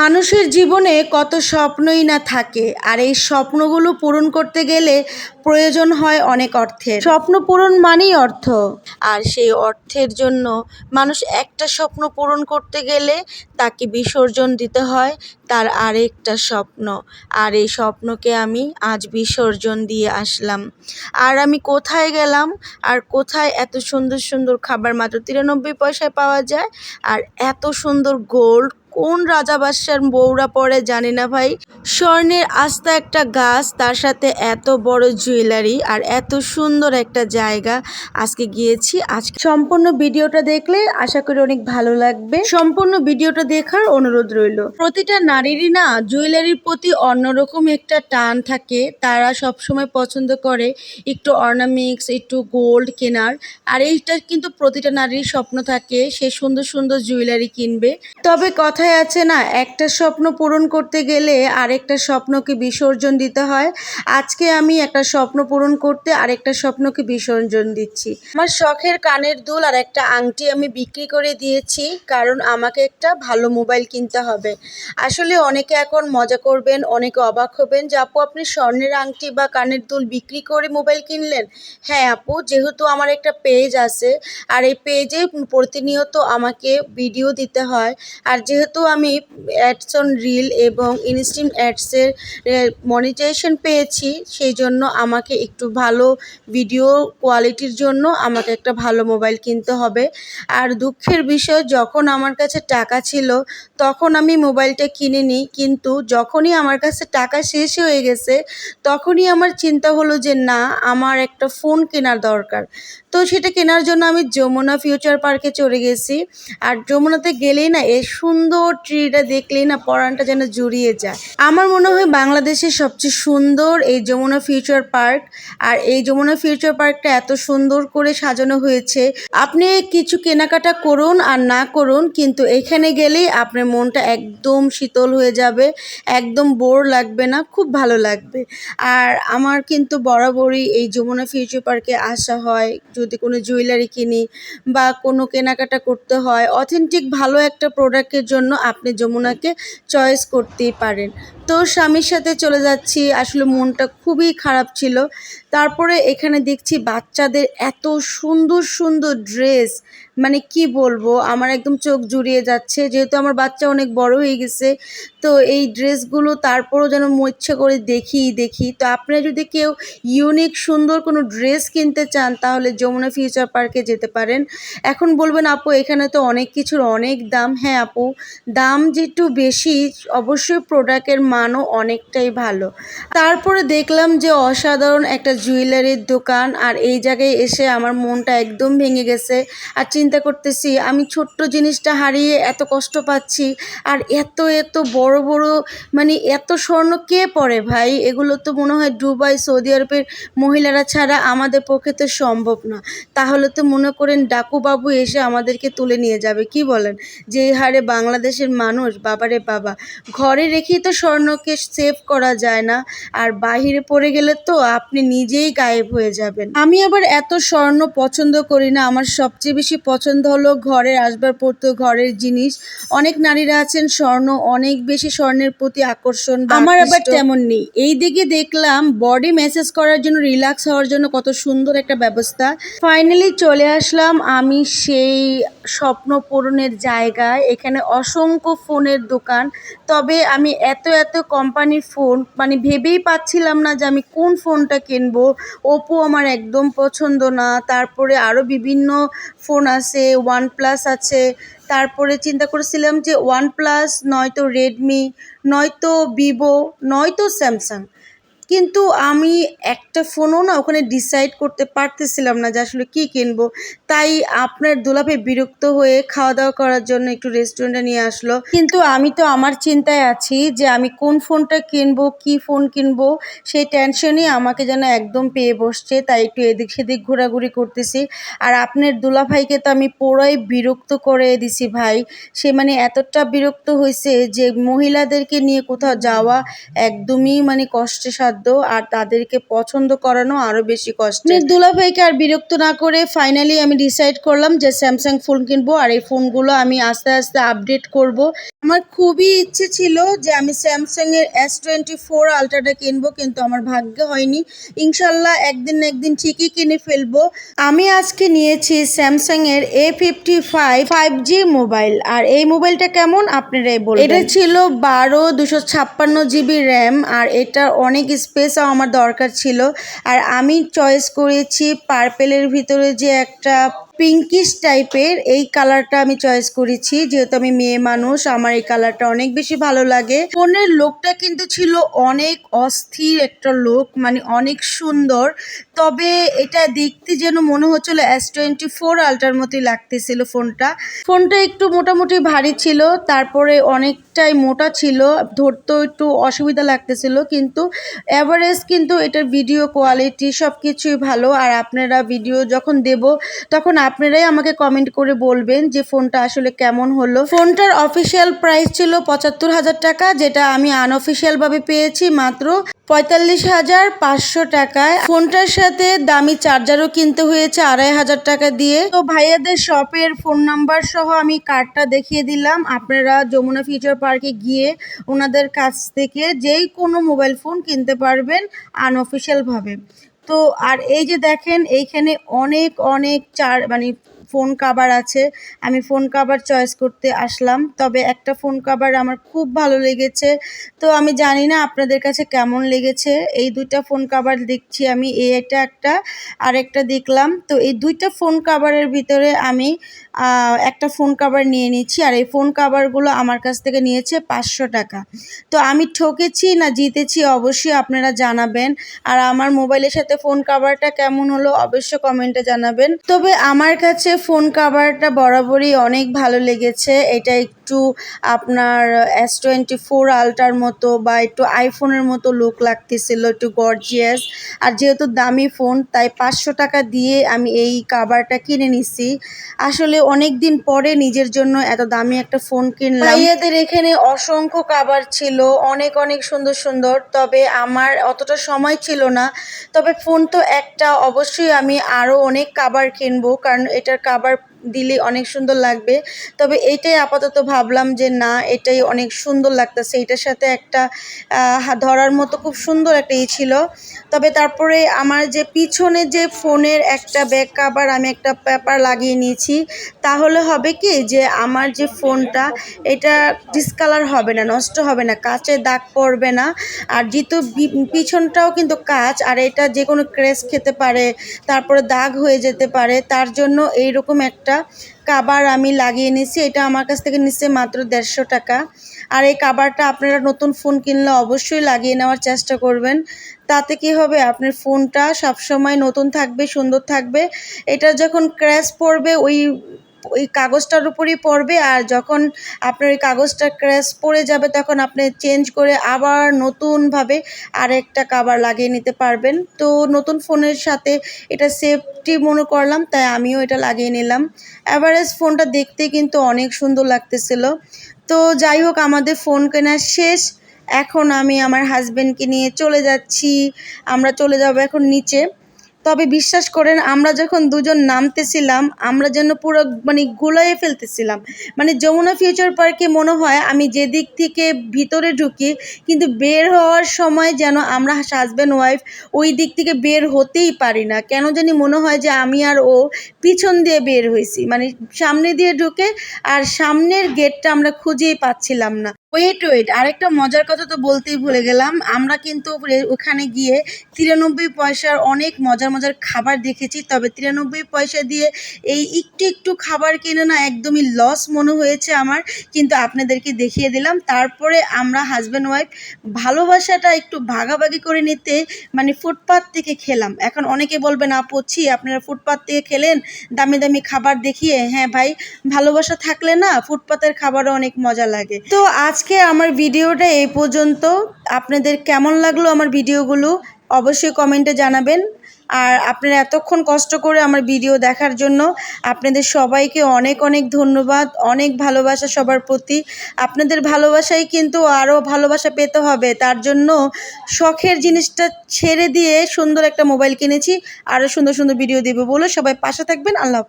মানুষের জীবনে কত স্বপ্নই না থাকে, আর এই স্বপ্নগুলো পূরণ করতে গেলে প্রয়োজন হয় অনেক অর্থের। স্বপ্ন পূরণ মানেই অর্থ, আর সেই অর্থের জন্য মানুষ একটা স্বপ্ন পূরণ করতে গেলে তাকে বিসর্জন দিতে হয় তার আরেকটা স্বপ্ন। আর এই স্বপ্নকে আমি আজ বিসর্জন দিয়ে আসলাম। আর আমি কোথায় গেলাম, আর কোথায় এত সুন্দর সুন্দর খাবার মাত্র 93 পয়সায় পাওয়া যায়, আর এত সুন্দর গোল্ড কোন রাজা বাদশার বউরা পরে জানি না ভাই। স্বর্ণের আস্তা একটা গাছ, তার সাথে এত বড় জুয়েলারি, আর এত সুন্দর একটা জায়গা আজকে গিয়েছি। আজকে সম্পূর্ণ ভিডিওটা দেখলে আশা করি অনেক ভালো লাগবে। সম্পূর্ণ ভিডিওটা দেখার অনুরোধ রইল। প্রতিটা নারীরই না জুয়েলারির প্রতি অন্যরকম একটা টান থাকে। তারা সবসময় পছন্দ করে একটু অর্নামেন্টস, একটু গোল্ড কেনার। আর এইটা কিন্তু প্রতিটা নারীর স্বপ্ন থাকে, সে সুন্দর সুন্দর জুয়েলারি কিনবে। তবে কথায় আছে না, একটা স্বপ্ন পূরণ করতে গেলে আরেকটা স্বপ্নকে বিসর্জন দিতে হয়। আজকে আমি একটা স্বপ্ন পূরণ করতে আরেকটা স্বপ্নকে বিসর্জন দিচ্ছি। আমার শখের কানের দুল আর একটা আংটি আমি বিক্রি করে দিয়েছি, কারণ আমাকে একটা ভালো মোবাইল কিনতে হবে। আসলে অনেকে এখন মজা করবেন, অনেকে অবাক হবেন যে আপু আপনি স্বর্ণের আংটি বা কানের দুল বিক্রি করে মোবাইল কিনলেন। হ্যাঁ আপু, যেহেতু আমার একটা পেজ আছে, আর এই পেজে প্রতিনিয়ত আমাকে ভিডিও দিতে হয়, আর যেহেতু আমি অ্যাডস অন রিল এবং ইনস্টিম অ্যাডসের মনিটাইজেশন পেয়েছি, সেই জন্য আমাকে একটু ভালো ভিডিও কোয়ালিটির জন্য আমাকে একটা ভালো মোবাইল কিনতে হবে। আর দুঃখের বিষয়, যখন আমার কাছে টাকা ছিল তখন আমি মোবাইলটা কিনে নিই, কিন্তু যখনই আমার কাছে টাকা শেষ হয়ে গেছে তখনই আমার চিন্তা হলো যে না, আমার একটা ফোন কেনার দরকার। তো সেটা কেনার জন্য আমি যমুনা ফিউচার পার্কে চলে গেছি। আর যমুনাতে গেলেই না এই সুন্দর ট্রিটা দেখলেই না পরানটা যেন জুড়িয়ে যায়। আমার মনে হয় বাংলাদেশের সবচেয়ে সুন্দর এই যমুনা ফিউচার পার্ক। আর এই যমুনা ফিউচার পার্কটা এত সুন্দর করে সাজানো হয়েছে, আপনি কিছু কেনাকাটা করুন আর না করুন, কিন্তু এখানে গেলেই আপনার মনটা একদম শীতল হয়ে যাবে, একদম বোর লাগবে না, খুব ভালো লাগবে। আর আমার কিন্তু বরাবরই এই যমুনা ফিউচার পার্কে আসা হয় যদি কোনো জুয়েলারি কিনি বা কোনো কেনাকাটা করতে হয়। অথেন্টিক ভালো একটা প্রোডাক্টের জন্য আপনি যমুনাকে চয়েস করতেই পারেন। তো স্বামীর সাথে চলে যাচ্ছি, আসলে মনটা খুবই খারাপ ছিল। তারপরে এখানে দেখছি বাচ্চাদের এত সুন্দর সুন্দর ড্রেস, মানে কি বলবো, আমার একদম চোখ জুড়িয়ে যাচ্ছে। যেহেতু আমার বাচ্চা অনেক বড় হয়ে গেছে, তো এই ড্রেসগুলো তারপরও যেন ইচ্ছা করে দেখি। তো আপনারা যদি কেউ ইউনিক সুন্দর কোনো ড্রেস কিনতে চান তাহলে যমুনা ফিউচার পার্কে যেতে পারেন। এখন বলবেন আপু এখানে তো অনেক কিছুর অনেক দাম। হ্যাঁ আপু, দাম যেটু বেশি, অবশ্যই প্রোডাক্টের মানও অনেকটাই ভালো। তারপরে দেখলাম যে অসাধারণ একটা জুয়েলারির দোকান, আর এই জায়গায় এসে আমার মনটা একদম ভেঙে গেছে। আর চিন্তা করতেছি আমি ছোট্ট জিনিসটা হারিয়ে এত কষ্ট পাচ্ছি, আর এত এত বড় বড়, মানে এত স্বর্ণ কে পরে ভাই? এগুলো তো মনে হয় দুবাই, সৌদি আরবের মহিলারা ছাড়া আমাদের পক্ষে তো সম্ভব না। তাহলে তো মনে করেন ডাকুবাবু এসে আমাদেরকে তুলে নিয়ে যাবে, কি বলেন? যে হারে বাংলাদেশের মানুষ, বাবারে বাবা, ঘরে রেখেই তো স্বর্ণকে সেভ করা যায় না, আর বাহিরে পড়ে গেলে তো আপনি নিজেই গায়েব হয়ে যাবেন। আমি আবার এত স্বর্ণ পছন্দ করি না, আমার সবচেয়ে বেশি পছন্দ হলো ঘরের আসবাবপত্র, ঘরের জিনিস। অনেক নারীরা আছেন স্বর্ণ, অনেক বেশি স্বর্ণের প্রতি আকর্ষণ, আমার আবার তেমন নেই। এই দিকে দেখলাম বডি ম্যাসেজ করার জন্য, রিল্যাক্স হওয়ার জন্য কত সুন্দর একটা ব্যবস্থা। ফাইনালি চলে আসলাম আমি সেই স্বপ্ন পূরণের জায়গায়। এখানে অসংখ্য ফোনের দোকান, তবে আমি এত এত কোম্পানির ফোন মানে ভেবেই পাচ্ছিলাম না যে আমি কোন ফোনটা কিনবো। ওপো আমার একদম পছন্দ না, তারপরে আরও বিভিন্ন ফোন আছে, ওয়ানপ্লাস আছে। তারপরে চিন্তা করেছিলাম যে ওয়ানপ্লাস নয়তো রেডমি, নয়তো ভিভো, নয়তো স্যামসাং, কিন্তু আমি একটা ফোনও না ওখানে ডিসাইড করতে পারতেছিলাম না যে আসলে কী কিনবো। তাই আপনার দুলাভাই বিরক্ত হয়ে খাওয়া দাওয়া করার জন্য একটু রেস্টুরেন্টে নিয়ে আসলো, কিন্তু আমি তো আমার চিন্তায় আছি যে আমি কোন ফোনটা কিনবো, কি ফোন কিনবো, সেই টেনশনই আমাকে যেন একদম পেয়ে বসছে। তাই একটু এদিক সেদিক ঘোরাঘুরি করতেছি। আর আপনার দুলাভাইকে তো আমি পুরাই বিরক্ত করে দিছি ভাই। সে মানে এতটা বিরক্ত হয়েছে যে মহিলাদেরকে নিয়ে কোথাও যাওয়া একদমই মানে কষ্টসাধ্য, আর তাদেরকে পছন্দ করানো আরও বেশি কষ্টের। দুলাভাইকে আর বিরক্ত না করে ফাইনালি আমি ডিসাইড করলাম যে স্যামসাং ফোন কিনবো, আর এই ফোনগুলো আমি আস্তে আস্তে আপডেট করব। আমার খুবই ইচ্ছে ছিল যে আমি স্যামসাংয়ের S24 আলট্রাটা কিনবো, কিন্তু আমার ভাগ্যে হয়নি। ইনশাল্লাহ একদিন না একদিন ঠিকই কিনে ফেলবো। আমি আজকে নিয়েছি স্যামসাংয়ের A55 5G মোবাইল। আর এই মোবাইলটা কেমন আপনারাই বলবেন। এটা ছিল 12/256 GB র্যাম, আর এটা অনেক স্পেসও আমার দরকার ছিল। আর আমি চয়েস করেছি পার্পেলের ভিতরে যে একটা পিঙ্কিশ টাইপের এই কালারটা আমি চয়েস করেছি, যেহেতু আমি মেয়ে মানুষ, আমার এই কালারটা অনেক বেশি ভালো লাগে। ফোনের লোকটা কিন্তু ছিল অনেক অস্থির একটা লোক, মানে অনেক সুন্দর। তবে এটা দেখতে যেন মনে হচ্ছিল S24 আলট্রার মতোই লাগতেছিল ফোনটা একটু মোটামুটি ভারী ছিল, তারপরে অনেকটাই মোটা ছিল, ধরতেও একটু অসুবিধা লাগতেছিল, কিন্তু অ্যাভারেজ কিন্তু এটার ভিডিও কোয়ালিটি সব কিছুই ভালো। আর আপনারা ভিডিও যখন দেব তখন আপনারাই আমাকে কমেন্ট করে বলবেন যে ফোনটা আসলে কেমন হলো। ফোনটার অফিসিয়াল প্রাইস ছিল 75,000 টাকা, যেটা আমি আনঅফিসিয়াল ভাবে পেয়েছি মাত্র 45,500 টাকায়। ফোনটার সাথে দামি চার্জারও কিনতে হয়েছে 2,500 টাকা দিয়ে। তো ভাইয়াদের শপের ফোন নাম্বার সহ আমি কার্ডটা দেখিয়ে দিলাম। আপনারা যমুনা ফিউচার পার্কে গিয়ে ওনাদের কাছ থেকে যেই কোনো মোবাইল ফোন কিনতে পারবেন আনঅফিসিয়াল ভাবে। তো আর এই যে দেখেন এইখানে অনেক অনেক মানে ফোন কাভার আছে। আমি ফোন কাভার চয়েস করতে আসলাম, তবে একটা ফোন কাভার আমার খুব ভালো লেগেছে। তো আমি জানি না আপনাদের কাছে কেমন লেগেছে। এই দুইটা ফোন কাভার দেখছি আমি, এটা একটা আর একটা দেখলাম। তো এই দুইটা ফোন কাভারের ভিতরে আমি একটা ফোন কাভার নিয়ে নিচ্ছি, আর এই ফোন কাভারগুলো আমার কাছ থেকে নিয়েছে 500 টাকা। তো আমি ঠকেছি না জিতেছি অবশ্যই আপনারা জানাবেন। আর আমার মোবাইলের সাথে ফোন কাভারটা কেমন হলো অবশ্যই কমেন্টে জানাবেন। তবে আমার কাছে ফোন কাভারটা বরাবরই অনেক ভালো লেগেছে। এটা একটু আপনার S24 আলট্রার মতো বা একটু আইফোনের মতো লুক লাগতেছিল, একটু গর্জিয়াস। আর যেহেতু দামি ফোন তাই 500 টাকা দিয়ে আমি এই কাভারটা কিনে নিছি। আসলে অনেক দিন পরে নিজের জন্য এত দামি একটা ফোন কিনলাম। ভাইয়াদের এখানে অসংখ্য কাভার ছিল, অনেক অনেক সুন্দর সুন্দর। তবে আমার অতটা সময় ছিল না। তবে ফোন তো একটা, অবশ্যই আমি আরও অনেক কাভার কিনবো, কারণ এটার কাভার দিলে অনেক সুন্দর লাগবে। তবে এইটাই আপাতত ভাবলাম যে না, এটাই অনেক সুন্দর লাগতেছে। এটার সাথে একটা ধরার মতো খুব সুন্দর একটা ছিল। তবে তারপরে আমার যে পিছনে যে ফোনের একটা ব্যাক কাভার আমি একটা পেপার লাগিয়ে নিয়েছি, তাহলে হবে কি যে আমার যে ফোনটা এটা ডিসকালার হবে না, নষ্ট হবে না, কাচে দাগ পড়বে না। আর যেহেতু পিছনটাও কিন্তু কাচ, আর এটা যে কোনো ক্র্যাশ খেতে পারে, তারপরে দাগ হয়ে যেতে পারে, তার জন্য এইরকম একটা কাভার আমি লাগিয়ে নিছি। এটা আমার কাছ থেকে নিচ্ছে মাত্র 150 টাকা। আর এই কাভারটা আপনারা নতুন ফোন কিনলে অবশ্যই লাগিয়ে নেওয়ার চেষ্টা করবেন। তাতে কি হবে, আপনার ফোনটা সবসময় নতুন থাকবে, সুন্দর থাকবে। এটা যখন ক্র্যাশ পড়বে ওই কাগজটার উপরই পড়বে, আর যখন আপনার ওই কাগজটা ক্র্যাশ পড়ে যাবে তখন আপনি চেঞ্জ করে আবার নতুনভাবে আরেকটা কাভার লাগিয়ে নিতে পারবেন। তো নতুন ফোনের সাথে এটা সেফটি মনে করলাম, তাই আমিও এটা লাগিয়ে নিলাম। অ্যাভারেজ ফোনটা দেখতে কিন্তু অনেক সুন্দর লাগতেছিল। তো যাই হোক, আমাদের ফোন কেনা শেষ। এখন আমি আমার হাজবেন্ডকে নিয়ে চলে যাচ্ছি। আমরা চলে যাব এখন নিচে। তবে বিশ্বাস করেন, আমরা যখন দুজন নামতেছিলাম আমরা যেন পুরো মানে গুলাইয়ে ফেলতেছিলাম। মানে যমুনা ফিউচার পার্কে মনে হয় আমি যেদিক থেকে ভিতরে ঢুকি, কিন্তু বের হওয়ার সময় যেন আমরা হাজব্যান্ড ওয়াইফ ওই দিক থেকে বের হতেই পারি না। কেন জানি মনে হয় যে আমি আর ও পিছন দিয়ে বের হয়েছি, মানে সামনে দিয়ে ঢুকে, আর সামনের গেটটা আমরা খুঁজেই পাচ্ছিলাম না। ওয়েট আরেকটা মজার কথা তো বলতেই ভুলে গেলাম। আমরা কিন্তু ওখানে গিয়ে 93 পয়সার অনেক মজার মজার খাবার দেখেছি। তবে 93 পয়সা দিয়ে এই একটু একটু খাবার কিনে না একদমই লস মনে হয়েছে আমার, কিন্তু আপনাদেরকে দেখিয়ে দিলাম। তারপরে আমরা হাজব্যান্ড ওয়াইফ ভালোবাসাটা একটু ভাগাভাগি করে নিতে মানে ফুটপাত থেকে খেলাম। এখন অনেকে বলবেন আপছি আপনারা ফুটপাত থেকে খেলেন দামি দামি খাবার দেখিয়ে। হ্যাঁ ভাই, ভালোবাসা থাকলে না ফুটপাতের খাবারও অনেক মজা লাগে। তো আজকে আমার ভিডিওটা এই পর্যন্ত। আপনাদের কেমন লাগলো আমার ভিডিওগুলো অবশ্যই কমেন্টে জানাবেন। আর আপনারা এতক্ষণ কষ্ট করে আমার ভিডিও দেখার জন্য আপনাদের সবাইকে অনেক অনেক ধন্যবাদ, অনেক ভালোবাসা সবার প্রতি। আপনাদের ভালোবাসাই কিন্তু আরও ভালোবাসা পেতে হবে, তার জন্য শখের জিনিসটা ছেড়ে দিয়ে সুন্দর একটা মোবাইল কিনেছি, আরও সুন্দর সুন্দর ভিডিও দেবো বলে সবাই পাশে থাকবেন। আল্লাহ হাফেজ।